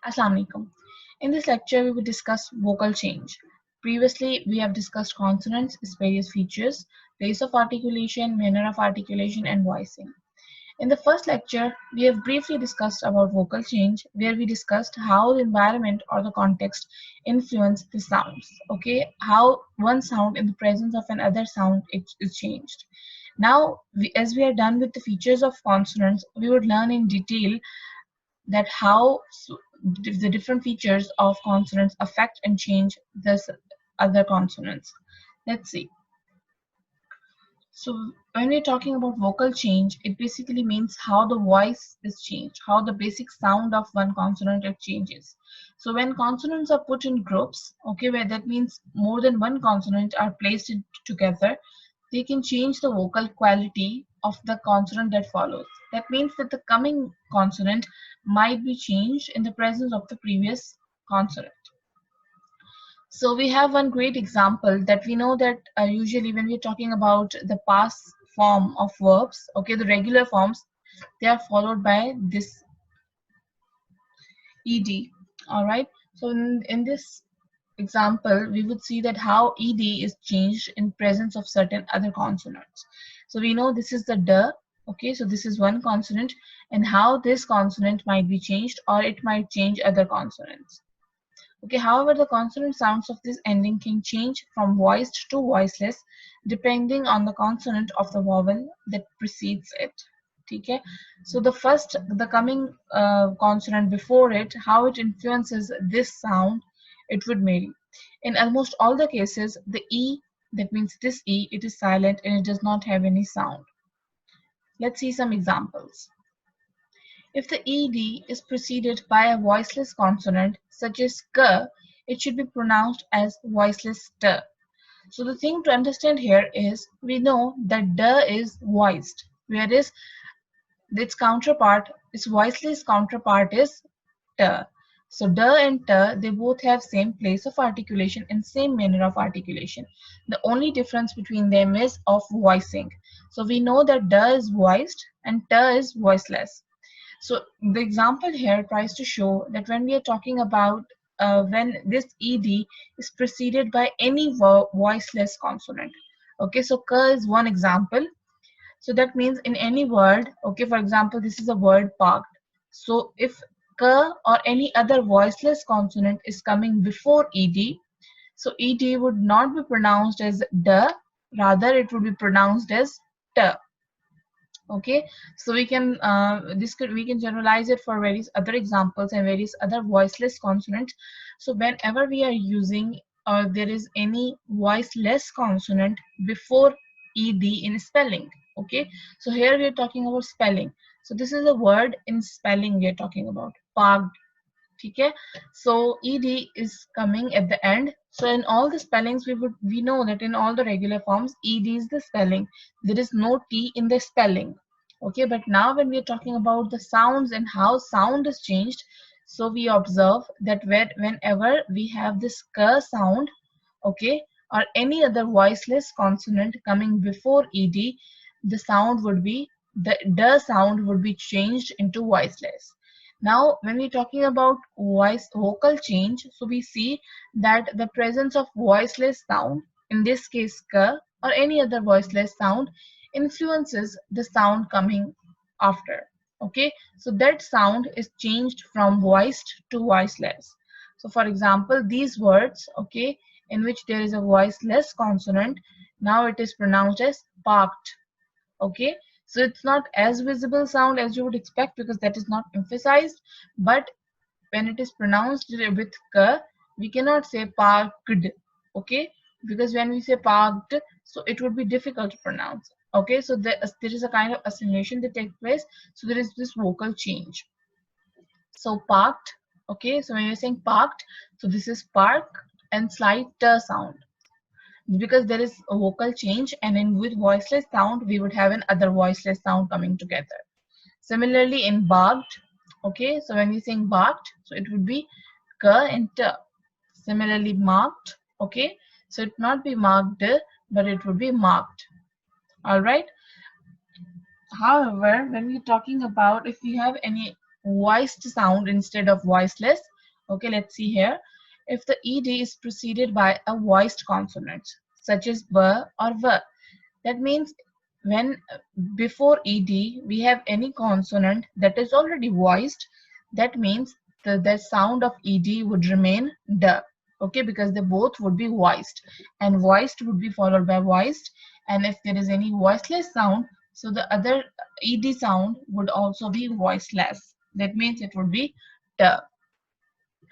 Assalamu alaikum. In this lecture, we will discuss vocal change. Previously, we have discussed consonants, its various features, place of articulation, manner of articulation, and voicing. In the first lecture, we have briefly discussed about vocal change, where we discussed how the environment or the context influence the sounds. Okay, how one sound in the presence of another sound is changed. Now, as we are done with the features of consonants, we would learn in detail that how the different features of consonants affect and change this other consonants. Let's see. So when we're talking about vocal change, it basically means how the voice is changed, how the basic sound of one consonant it changes. So when consonants are put in groups, okay, where that means more than one consonant are placed together, they can change the vocal quality of the consonant that follows. That means that the coming consonant might be changed in the presence of the previous consonant. So we have one great example that we know that usually when we're talking about the past form of verbs, okay, the regular forms, they are followed by this ed. All right. So in this example, we would see that how ed is changed in presence of certain other consonants. So we know this is the d. Okay, so this is one consonant, and how this consonant might be changed, or it might change other consonants. Okay, however, the consonant sounds of this ending can change from voiced to voiceless depending on the consonant of the vowel that precedes it. Okay, so the coming consonant before it, how it influences this sound, it would vary. In almost all the cases, the E, that means this E, it is silent and it does not have any sound. Let's see some examples. If the ed is preceded by a voiceless consonant, such as k, it should be pronounced as voiceless t. So the thing to understand here is we know that d is voiced, whereas its counterpart, its voiceless counterpart is t. So d and t, they both have same place of articulation and same manner of articulation. The only difference between them is of voicing. So we know that d is voiced and t is voiceless. So the example here tries to show that when we are talking about when this ed is preceded by any voiceless consonant. Okay, so k is one example. So that means in any word, okay, for example, this is a word parked. So if k or any other voiceless consonant is coming before ed, so ed would not be pronounced as d, rather it would be pronounced as t. Okay, so we can generalize it for various other examples and various other voiceless consonants. So whenever we are using or there is any voiceless consonant before ed in spelling. Okay, so here we are talking about spelling. So this is a word in spelling we are talking about, parked. Okay, so ed is coming at the end. So in all the spellings, we know that in all the regular forms, ed is the spelling. There is no t in the spelling. Okay, but now when we are talking about the sounds and how sound is changed, so we observe that whenever we have this k sound, okay, or any other voiceless consonant coming before ed, the sound would be the sound would be changed into voiceless. Now, when we're talking about vocal change, so we see that the presence of voiceless sound, in this case ka, or any other voiceless sound, influences the sound coming after. Okay, so that sound is changed from voiced to voiceless. So, for example, these words, okay, in which there is a voiceless consonant, now it is pronounced as parked. Okay, so it's not as visible sound as you would expect because that is not emphasized, but when it is pronounced with k, we cannot say parked. Okay, because when we say parked, so it would be difficult to pronounce. Okay, so there is a kind of assimilation that takes place, so there is this vocal change. So parked. Okay, so when you're saying parked, so this is park and slight t sound, because there is a vocal change, and in with voiceless sound we would have an other voiceless sound coming together. Similarly in barked, okay, so when we sing barked, so it would be k and t. Similarly marked, okay, so it would not be marked but it would be marked. All right. However, when we're talking about if we have any voiced sound instead of voiceless, Okay, let's see here. If the ed is preceded by a voiced consonant such as b or v, that means when before ed we have any consonant that is already voiced, that means the sound of ed would remain d. Okay, because they both would be voiced, and voiced would be followed by voiced. And if there is any voiceless sound, so the other ed sound would also be voiceless. That means it would be t.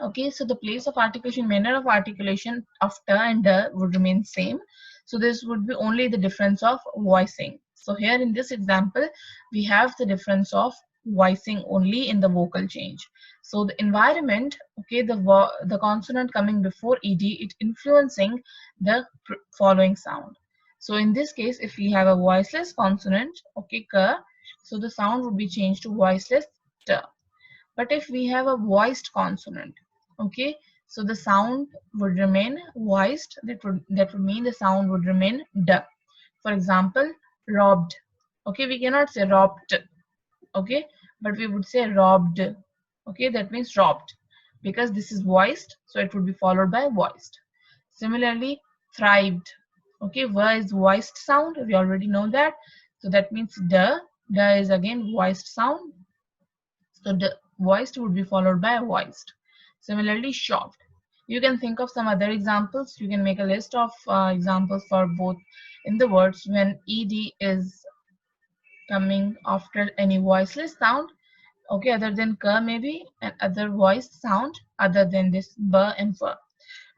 Okay, so the place of articulation, manner of articulation of t and d would remain same. So this would be only the difference of voicing. So here in this example, we have the difference of voicing only in the vocal change. So the environment, okay, the consonant coming before ed, it influencing the following sound. So in this case, if we have a voiceless consonant, okay, k, so the sound would be changed to voiceless t. But if we have a voiced consonant, okay, so the sound would remain voiced. That would mean the sound would remain d. For example, robbed. Okay, we cannot say robbed. Okay, but we would say robbed. Okay, that means robbed, because this is voiced, so it would be followed by voiced. Similarly, thrived. Okay, v is voiced sound. We already know that. So that means d. D is again voiced sound. So the voiced would be followed by voiced. Similarly, shocked. You can think of some other examples. You can make a list of examples for both in the words when ed is coming after any voiceless sound, okay, other than k maybe, and other voiced sound other than this b and f.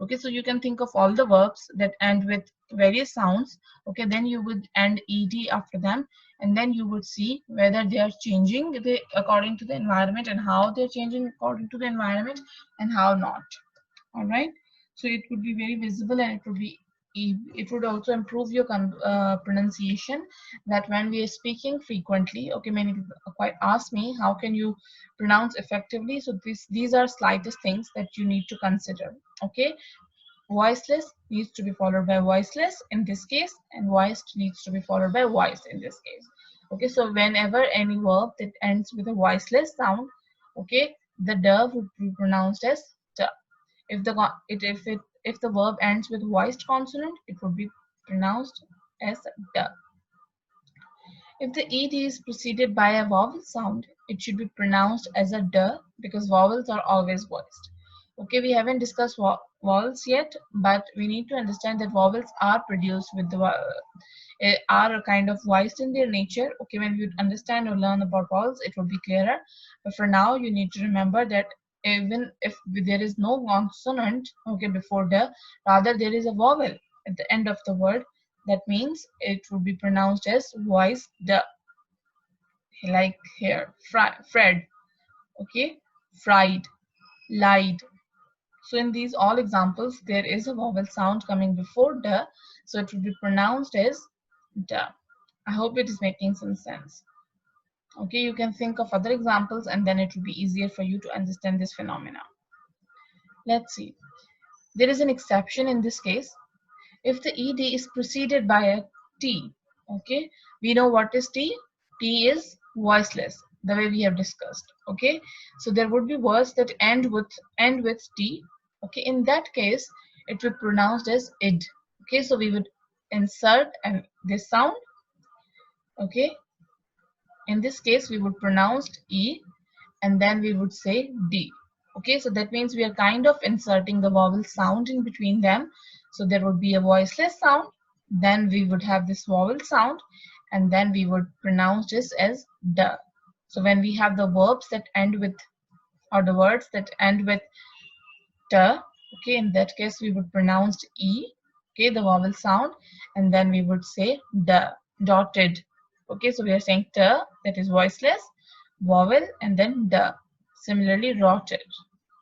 Okay, so you can think of all the verbs that end with various sounds. Okay, then you would end ed after them, and then you would see whether they are changing according to the environment, and how they're changing according to the environment, and how not. All right, so it would be very visible, and it would also improve your pronunciation, that when we are speaking frequently, okay, many people quite ask me how can you pronounce effectively. So these are slightest things that you need to consider. Okay, voiceless needs to be followed by voiceless in this case, and voiced needs to be followed by voiced in this case. Okay, so whenever any verb that ends with a voiceless sound, okay, the d would be pronounced as t. If the verb ends with voiced consonant, it would be pronounced as d. If the ed is preceded by a vowel sound, it should be pronounced as a d, because vowels are always voiced. Okay, we haven't discussed vowels yet, but we need to understand that vowels are produced with are kind of voiced in their nature. Okay, when you understand or learn about vowels, it will be clearer. But for now, you need to remember that even if there is no consonant, okay, before the, rather there is a vowel at the end of the word, that means it would be pronounced as voiced the, like here, fred, okay, fried, lied. So in these all examples, there is a vowel sound coming before the, so it would be pronounced as the. I hope it is making some sense. Okay, you can think of other examples, and then it will be easier for you to understand this phenomena. Let's see. There is an exception in this case. If the ed is preceded by a t, okay, we know what is t. T is voiceless, the way we have discussed. Okay, so there would be words that end with t. Okay, in that case, it would be pronounced as id. Okay, so we would insert and this sound. Okay, in this case, we would pronounce e, and then we would say d. Okay, so that means we are kind of inserting the vowel sound in between them. So there would be a voiceless sound, then we would have this vowel sound, and then we would pronounce this as d. So when we have the verbs that end with, or the words that end with t, okay, in that case we would pronounce e, okay, the vowel sound, and then we would say d, dotted. Okay, so we are saying t, that is voiceless, vowel, and then d. Similarly, rotted,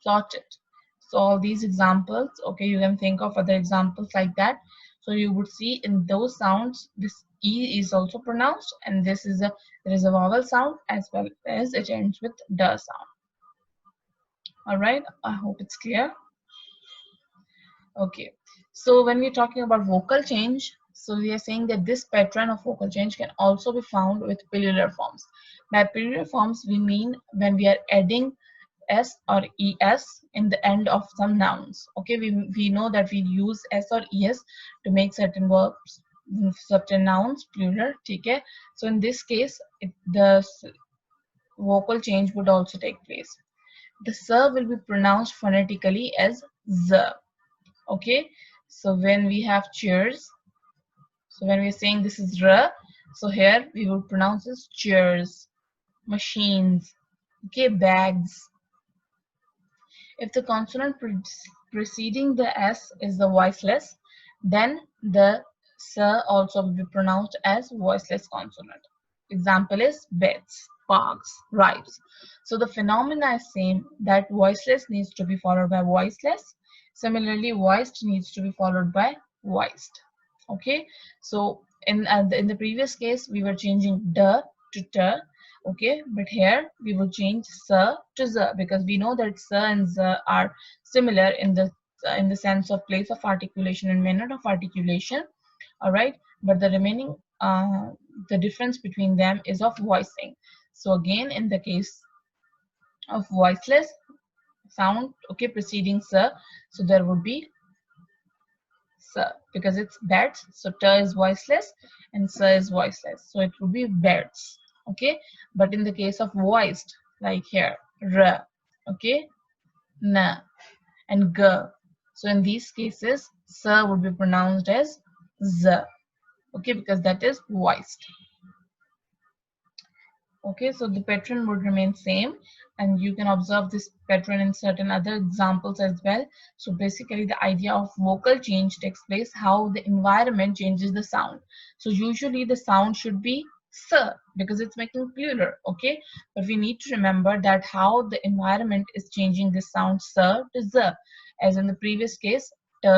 plotted. So all these examples, okay, you can think of other examples like that. So you would see in those sounds, this e is also pronounced, and there is a vowel sound as well as it ends with d sound. All right, I hope it's clear. Okay, so when we're talking about vocal change, so we are saying that this pattern of vocal change can also be found with pillular forms. By pillular forms, we mean when we are adding s or es in the end of some nouns. Okay, we know that we use s or es to make certain verbs, certain nouns plural. Okay, so in this case the vocal change would also take place. The s will be pronounced phonetically as z. Okay, so when we have cheers, so when we're saying this is r, so here we will pronounce as cheers. Machines, okay, bags. If the consonant preceding the s is the voiceless, then the s also will be pronounced as voiceless consonant. Example is beds, parks, rides. So the phenomena is same, that voiceless needs to be followed by voiceless. Similarly, voiced needs to be followed by voiced. Okay, so in the previous case we were changing d to t. Okay, but here we will change s to z, because we know that s and z are similar in the sense of place of articulation and manner of articulation. All right, but the remaining the difference between them is of voicing. So again, in the case of voiceless sound, okay, preceding s, so there would be s, because it's beds, so t is voiceless and s is voiceless, so it would be beds. Okay, but in the case of voiced, like here r, okay, n and g, so in these cases s would be pronounced as z. Okay, because that is voiced. Okay, so the pattern would remain same, and you can observe this pattern in certain other examples as well. So basically the idea of vocal change takes place how the environment changes the sound. So usually the sound should be s, because it's making plural. Okay, but we need to remember that how the environment is changing this sound s to z, as in the previous case t,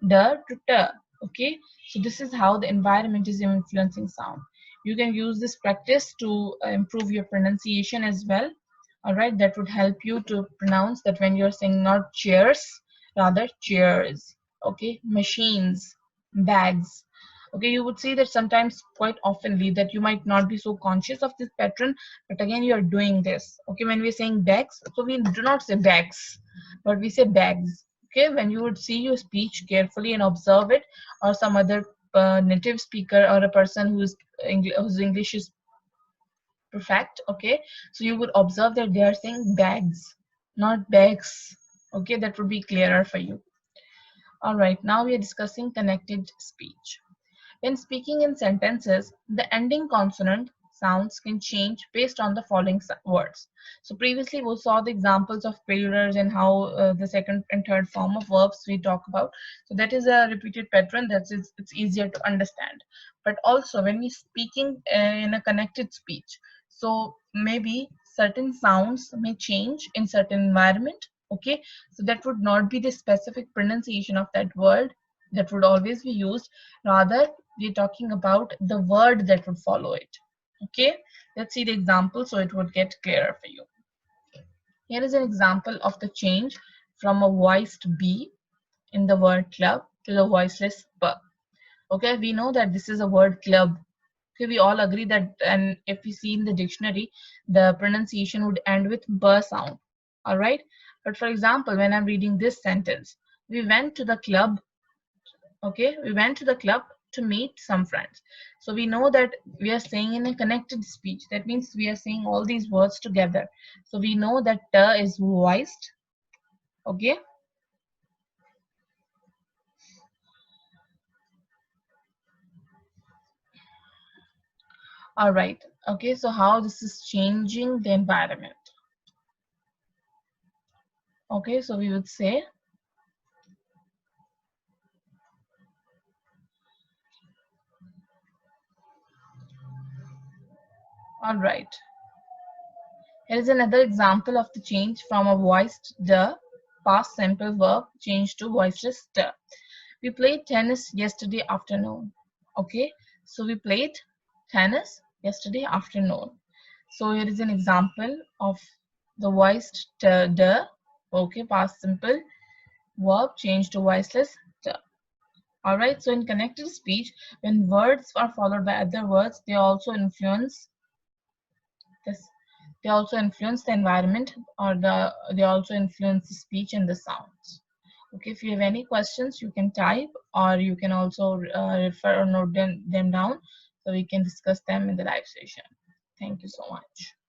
d to t. Okay, so this is how the environment is influencing sound. You can use this practice to improve your pronunciation as well. All right, that would help you to pronounce that when you're saying not chairs, rather cheers. Okay, machines, bags. Okay, you would see that sometimes quite oftenly that you might not be so conscious of this pattern, but again you are doing this. Okay, when we're saying bags, so we do not say bags, but we say bags. Okay, when you would see your speech carefully and observe it, or some other native speaker or a person whose English is perfect. Okay, so you would observe that they are saying bags, not bags. Okay, that would be clearer for you. All right, now we are discussing connected speech. When speaking in sentences, the ending consonant sounds can change based on the following words. So previously we saw the examples of plurals and how the second and third form of verbs we talk about. So that is a repeated pattern, it's easier to understand. But also when we speaking in a connected speech, so maybe certain sounds may change in certain environment. Okay, so that would not be the specific pronunciation of that word that would always be used. Rather, we're talking about the word that would follow it. Okay, let's see the example so it would get clearer for you. Here is an example of the change from a voiced B in the word club to the voiceless B. Okay, we know that this is a word club. Okay, we all agree that, and if we see in the dictionary, the pronunciation would end with B sound. All right, but for example, when I'm reading this sentence, we went to the club. Okay, we went to the club to meet some friends. So we know that we are saying in a connected speech. That means we are saying all these words together. So we know that t is voiced. Okay, all right. Okay, so how this is changing the environment. Okay, so we would say, all right. Here is another example of the change from a voiced the past simple verb change to voiceless the. We played tennis yesterday afternoon. Okay, so we played tennis yesterday afternoon. So here is an example of the voiced the. Okay, past simple verb changed to voiceless the. All right, so in connected speech, when words are followed by other words, they also influence this. they also influence the environment, or they also influence the speech and the sounds. Okay, if you have any questions, you can type, or you can also refer or note them down, so we can discuss them in the live session. Thank you so much.